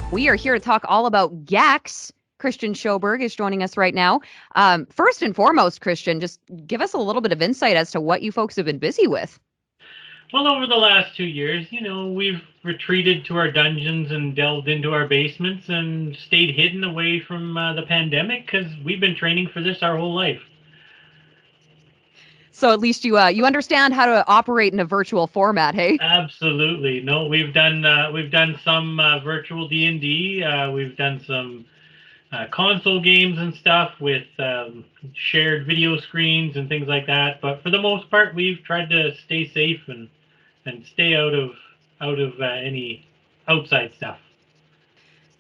We are here to talk all about GAX. Kristian Sjoberg is joining us right now. First and foremost, Kristian, just give us a little bit of insight as to what you folks have been busy with. Well, over the last 2 years, we've retreated to our dungeons and delved into our basements and stayed hidden away from the pandemic because we've been training for this our whole life. So at least you understand how to operate in a virtual format, hey? Absolutely. No, we've done some virtual D&D. We've done some console games and stuff with shared video screens and things like that. But for the most part, we've tried to stay safe and stay out of any outside stuff.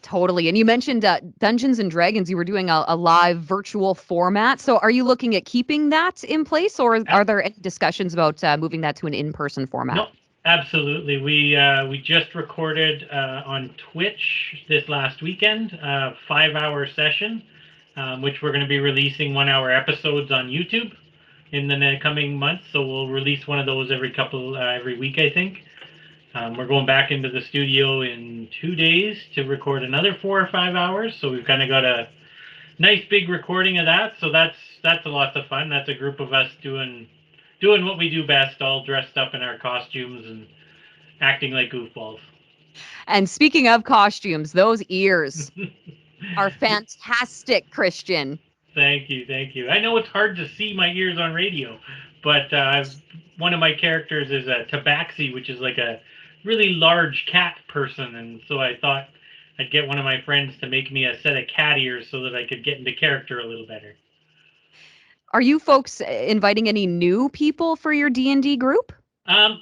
Totally. And you mentioned Dungeons and Dragons. You were doing a live virtual format. So are you looking at keeping that in place, or are there any discussions about moving that to an in-person format? No, absolutely. We just recorded on Twitch this last weekend a 5-hour session, which we're going to be releasing 1-hour episodes on YouTube in the coming months. So we'll release one of those every week, I think. We're going back into the studio in 2 days to record another 4 or 5 hours. So we've kind of got a nice big recording of that. So that's a lot of fun. That's a group of us doing what we do best, all dressed up in our costumes and acting like goofballs. And speaking of costumes, those ears are fantastic, Kristian. Thank you. I know it's hard to see my ears on radio, but one of my characters is a tabaxi, which is like a really large cat person, and so I thought I'd get one of my friends to make me a set of cat ears so that I could get into character a little better. Are you folks inviting any new people for your D&D group?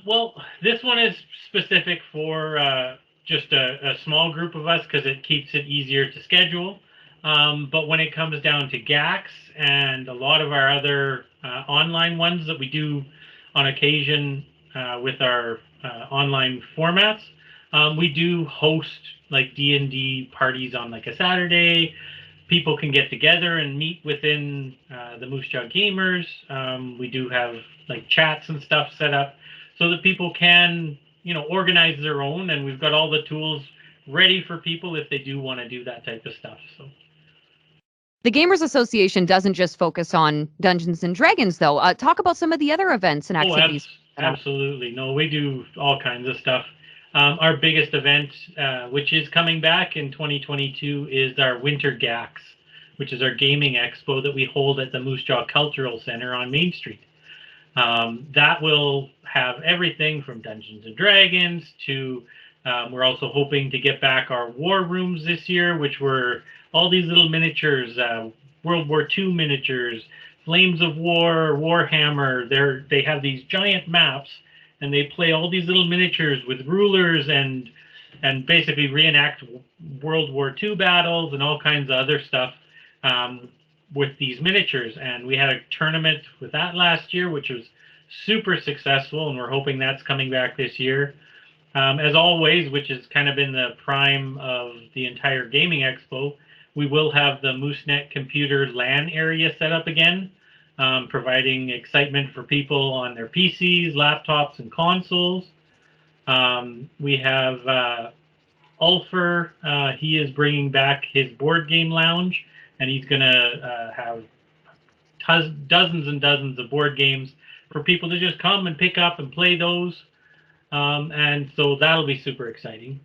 Well, this one is specific for just a small group of us because it keeps it easier to schedule. But when it comes down to GAX and a lot of our other online ones that we do on occasion with our online formats, we do host like D&D parties on like a Saturday. People can get together and meet within the Moose Jaw Gamers. We do have like chats and stuff set up so that people can, organize their own, and we've got all the tools ready for people if they do want to do that type of stuff. So. The Gamers Association doesn't just focus on Dungeons and Dragons, though. Talk about some of the other events and activities. Absolutely. No, we do all kinds of stuff. Our biggest event, which is coming back in 2022, is our Winter GAX, which is our gaming expo that we hold at the Moose Jaw Cultural Center on Main Street. That will have everything from Dungeons and Dragons to we're also hoping to get back our war rooms this year, which were all these little miniatures, World War II miniatures, Flames of War, Warhammer. They have these giant maps, and they play all these little miniatures with rulers and basically reenact World War II battles and all kinds of other stuff with these miniatures. And we had a tournament with that last year, which was super successful, and we're hoping that's coming back this year. As always, which has kind of been the prime of the entire gaming expo, we will have the MooseNet computer LAN area set up again, providing excitement for people on their PCs, laptops, and consoles. We have Ulfer. He is bringing back his board game lounge, and he's going to have dozens and dozens of board games for people to just come and pick up and play those. And so that'll be super exciting.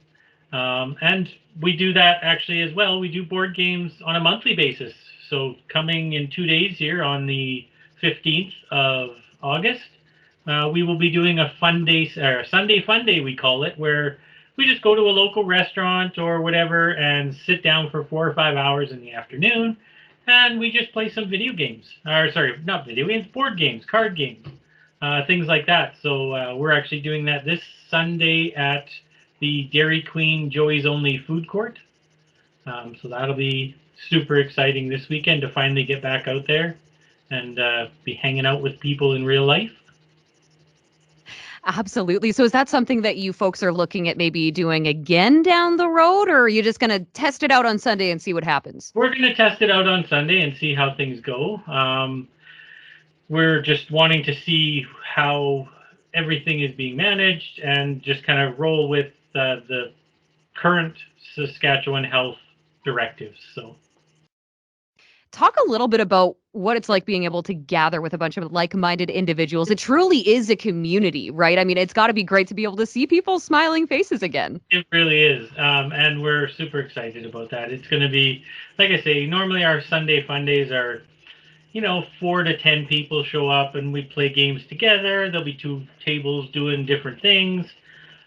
And we do that actually as well. We do board games on a monthly basis. So coming in 2 days here on the 15th of August, we will be doing a fun day, or a Sunday fun day, we call it, where we just go to a local restaurant or whatever and sit down for 4 or 5 hours in the afternoon, and we just play some video games. Or sorry, not video games, board games, card games, things like that. So we're actually doing that this Sunday at the Dairy Queen Joey's Only food court. So that'll be super exciting this weekend to finally get back out there and be hanging out with people in real life. Absolutely. So is that something that you folks are looking at maybe doing again down the road, or are you just going to test it out on Sunday and see what happens? We're going to test it out on Sunday and see how things go. We're just wanting to see how everything is being managed and just kind of roll with the current Saskatchewan health directives. So. Talk a little bit about what it's like being able to gather with a bunch of like-minded individuals. It truly is a community, right? I mean, it's got to be great to be able to see people's smiling faces again. It really is. And we're super excited about that. It's going to be, like I say, normally our Sunday fun days are, 4 to 10 people show up and we play games together. There'll be 2 tables doing different things.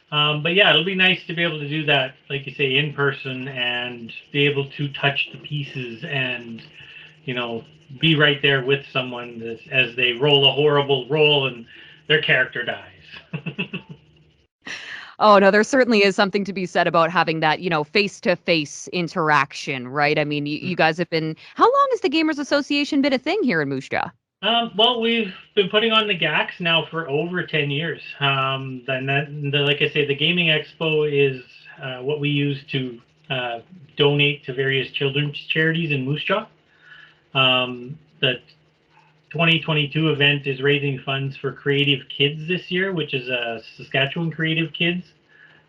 But yeah, it'll be nice to be able to do that, like you say, in person and be able to touch the pieces and, be right there with someone as they roll a horrible roll and their character dies. Oh, no, there certainly is something to be said about having that, face-to-face interaction, right? I mean, you guys have been, how long has the Gamers Association been a thing here in Moose Jaw? Well, we've been putting on the GACs now for over 10 years. Like I say, the Gaming Expo is what we use to donate to various children's charities in Moose Jaw. The 2022 event is raising funds for Creative Kids this year, which is Saskatchewan Creative Kids.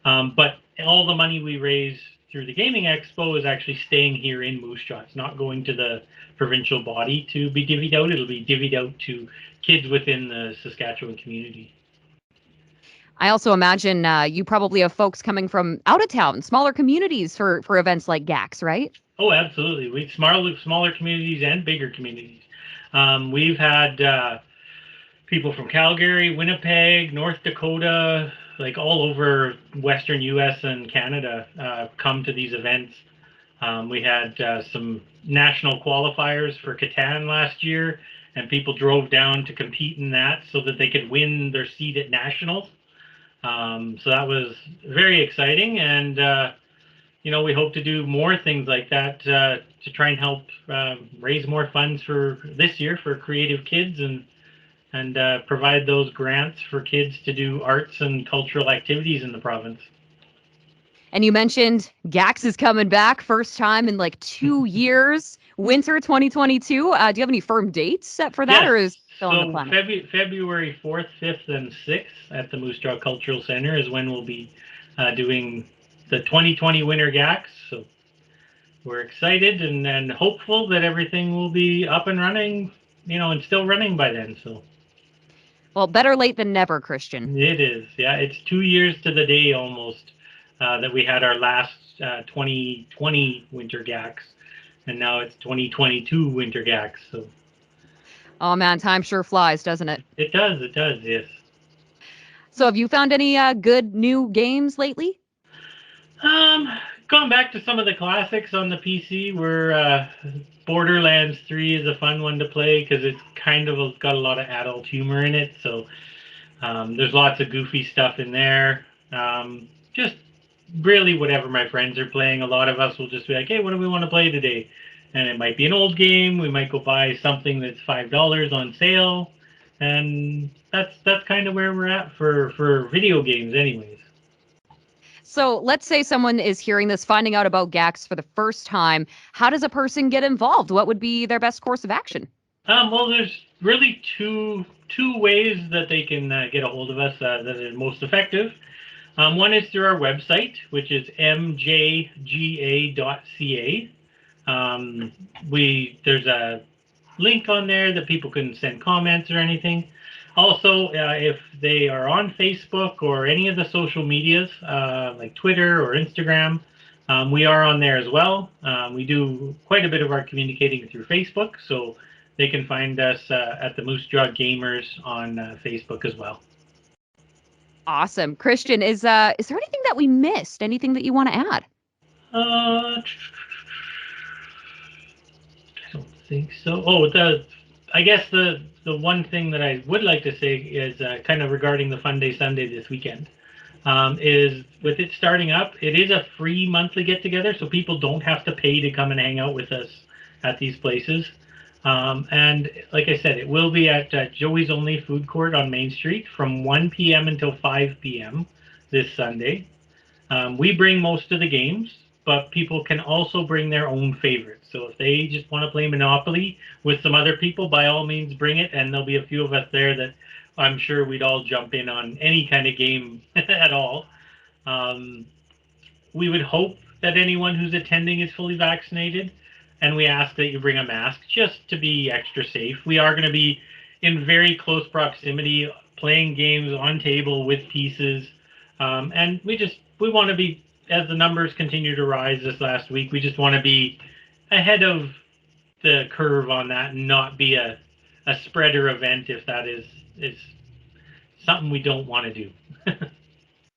But all the money we raise through the Gaming Expo is actually staying here in Moose Jaw. It's not going to the provincial body to be divvied out. It'll be divvied out to kids within the Saskatchewan community. I also imagine you probably have folks coming from out of town, smaller communities for events like GACs, right? Oh, absolutely. We smaller communities and bigger communities. We've had people from Calgary, Winnipeg, North Dakota, like all over Western U.S. and Canada come to these events. We had some national qualifiers for Catan last year, and people drove down to compete in that so that they could win their seat at nationals. So that was very exciting, and we hope to do more things like that to try and help raise more funds for this year for Creative Kids and provide those grants for kids to do arts and cultural activities in the province. And you mentioned GACs is coming back, first time in like 2 years, winter 2022. Do you have any firm dates set for that, yes. Or is it still on the plan? February 4th, 5th, and 6th at the Moose Jaw Cultural Center is when we'll be doing the 2020 Winter GACs. So we're excited and hopeful that everything will be up and running, and still running by then. So. Well, better late than never, Kristian. It is. Yeah, it's 2 years to the day almost that we had our last 2020 Winter GACs, and now it's 2022 Winter GACs. So. Oh man, time sure flies, doesn't it? It does. It does. Yes. So, have you found any good new games lately? Going back to some of the classics on the PC, where Borderlands 3 is a fun one to play because it's kind of got a lot of adult humor in it. So there's lots of goofy stuff in there. Just really whatever my friends are playing. A lot of us will just be like, hey, what do we want to play today? And it might be an old game. We might go buy something that's $5 on sale. And that's kind of where we're at for video games anyways. So let's say someone is hearing this, finding out about GACs for the first time. How does a person get involved? What would be their best course of action? Well, there's really two ways that they can get a hold of us that are most effective. One is through our website, which is mjga.ca. There's a link on there that people can send comments or anything. Also, if they are on Facebook or any of the social medias, like Twitter or Instagram, we are on there as well. We do quite a bit of our communicating through Facebook, so they can find us at the Moose Jaw Gamers on Facebook as well. Awesome. Kristian, is there anything that we missed? Anything that you want to add? I don't think so. I guess the one thing that I would like to say is kind of regarding the Fun Day Sunday this weekend is with it starting up, it is a free monthly get-together, so people don't have to pay to come and hang out with us at these places. And like I said, it will be at Joey's Only Food Court on Main Street from 1 p.m. until 5 p.m. this Sunday. We bring most of the games, but people can also bring their own favorites. So if they just want to play Monopoly with some other people, by all means bring it, and there'll be a few of us there that I'm sure we'd all jump in on any kind of game at all. we would hope that anyone who's attending is fully vaccinated, and we ask that you bring a mask just to be extra safe. We are going to be in very close proximity, playing games on table with pieces, and we want to be, as the numbers continue to rise this last week, we just want to be ahead of the curve on that and not be a spreader event if that is something we don't want to do.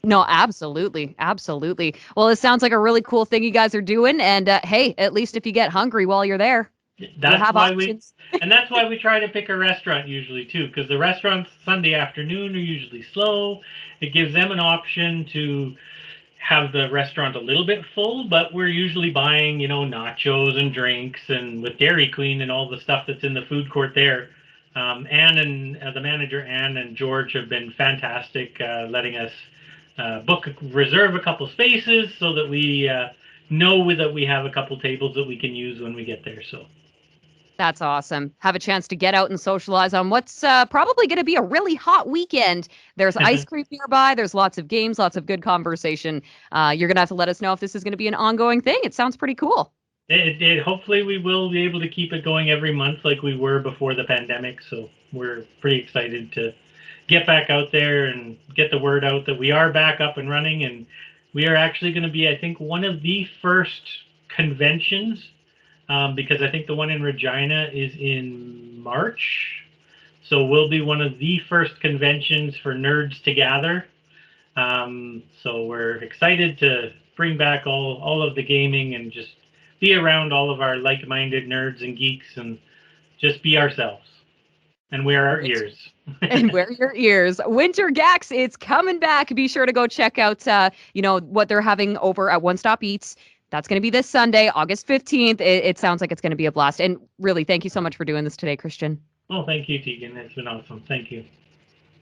No, absolutely. Absolutely. Well, it sounds like a really cool thing you guys are doing. And hey, at least if you get hungry while you're there, That's have why options. and that's why we try to pick a restaurant usually too, because the restaurants Sunday afternoon are usually slow. It gives them an option to have the restaurant a little bit full, but we're usually buying, nachos and drinks, and with Dairy Queen and all the stuff that's in the food court there. Anne and the manager, Anne and George, have been fantastic, letting us reserve a couple spaces so that we know that we have a couple tables that we can use when we get there. So That's awesome. Have a chance to get out and socialize on what's probably going to be a really hot weekend. There's ice cream nearby. There's lots of games, lots of good conversation. You're going to have to let us know if this is going to be an ongoing thing. It sounds pretty cool. Hopefully we will be able to keep it going every month like we were before the pandemic. So we're pretty excited to get back out there and get the word out that we are back up and running. And we are actually going to be, I think, one of the first conventions, because I think the one in Regina is in March. So we'll be one of the first conventions for nerds to gather. So we're excited to bring back all of the gaming and just be around all of our like-minded nerds and geeks and just be ourselves and wear our ears. And wear your ears. Winter Gax, it's coming back. Be sure to go check out, what they're having over at One Stop Eats. That's going to be this Sunday, August 15th. It sounds like it's going to be a blast. And really, thank you so much for doing this today, Kristian. Oh, thank you, Teagan. It's been awesome. Thank you.